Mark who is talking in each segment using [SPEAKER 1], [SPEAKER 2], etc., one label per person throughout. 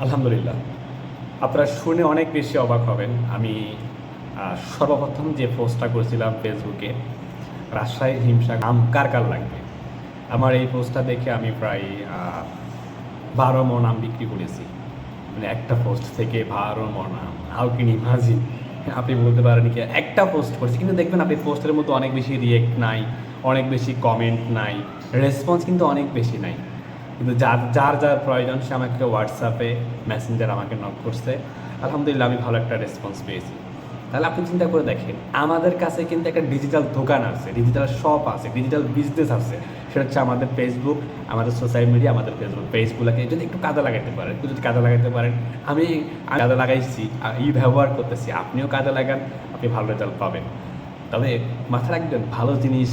[SPEAKER 1] আলহামদুলিল্লাহ। আপনারা শুনে অনেক বেশি অবাক হবেন। আমি সর্বপ্রথম যে পোস্টটা করেছিলাম ফেসবুকে, রাজশাহীর হিমসাগর আম কার কার লাগবে? আমার এই পোস্টটা দেখে আমি প্রায় ১২ মণ আম বিক্রি করেছি। মানে একটা পোস্ট থেকে ১২ মণ আম। How can you imagine? আপনি বলতে পারেন কি একটা পোস্ট করেছি, কিন্তু দেখবেন আপনি পোস্টের মধ্যে অনেক বেশি রিঅ্যাক্ট নাই, অনেক বেশি কমেন্ট নাই, রেসপন্স কিন্তু অনেক বেশি নাই। কিন্তু যার যার যার প্রয়োজন সে আমাকে হোয়াটসঅ্যাপে মেসেঞ্জার আমাকে নক করছে। আলহামদুলিল্লাহ আমি ভালো একটা রেসপন্স পেয়েছি। তাহলে আপনি চিন্তা করে দেখেন, আমাদের কাছে কিন্তু একটা ডিজিটাল দোকান আছে, ডিজিটাল শপ আছে, ডিজিটাল বিজনেস আছে। সেটা হচ্ছে আমাদের ফেসবুক, আমাদের সোশ্যাল মিডিয়া, আমাদের ফেসবুক পেজগুলোকে যদি একটু কাজে লাগাতে পারেন, একটু যদি কাজে লাগাতে পারেন, আমি কাজে লাগাইছি, ব্যবহার করতেছি, আপনিও কাজে লাগান, আপনি ভালো রেজাল্ট পাবেন। তবে মাথায় রাখবেন, ভালো জিনিস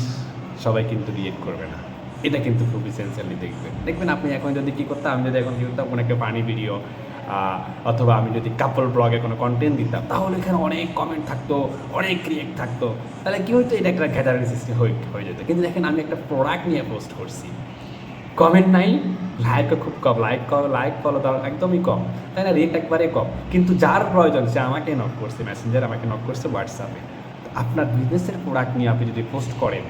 [SPEAKER 1] সবাই কিন্তু রিয়েক্ট করবে না। এটা কিন্তু খুব ইসেন্সিয়ালি দেখবেন আপনি এখন যদি কী করতাম, আমি যদি এখন কী করতাম কোনো একটা পানি ভিডিও, অথবা আমি যদি কাপল ব্লগে কোনো কন্টেন্ট দিতাম, তাহলে এখানে অনেক কমেন্ট থাকতো, অনেক রিয়েক্ট থাকতো। তাহলে কী হতো, এটা একটা গ্যাদারিং সিস্টেম হয়ে যেত। কিন্তু দেখেন আমি একটা প্রোডাক্ট নিয়ে পোস্ট করছি, কমেন্ট নাই, লাইকও খুব কম, লাইক ফলো দেওয়া একদমই কম, তাই না, রেট একবারে কম। কিন্তু যার প্রয়োজন সে আমাকে নক করছে মেসেঞ্জার, আমাকে নক করছে হোয়াটসঅ্যাপে। আপনার বিজনেসের প্রোডাক্ট নিয়ে আপনি যদি পোস্ট করেন,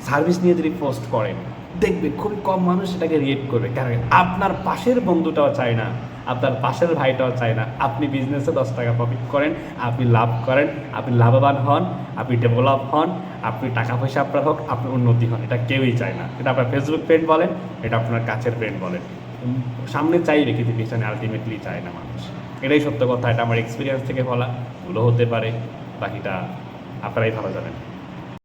[SPEAKER 1] সার্ভিস নিয়ে যদি পোস্ট করেন, দেখবেন খুবই কম মানুষ সেটাকে রিয়েক্ট করবে। কারণ আপনার পাশের বন্ধুটাও চায় না, আপনার পাশের ভাইটাও চায় না আপনি বিজনেসে 10 টাকা প্রফিট করেন, আপনি লাভ করেন, আপনি লাভবান হন, আপনি ডেভেলপ হন, আপনি টাকা পয়সা আপনার হোক, আপনি উন্নতি হন। এটা কেউই চায় না। এটা আপনার ফেসবুক ফ্রেন্ড বলেন, এটা আপনার কাছের ফ্রেন্ড বলেন, সামনে চাইবে কিন্তু পিছনে আলটিমেটলি চায় না মানুষ। এটাই সত্য কথা। এটা আমার এক্সপিরিয়েন্স থেকে বলা, ভুলও হতে পারে, বাকিটা আপনারাই ভালো জানেন।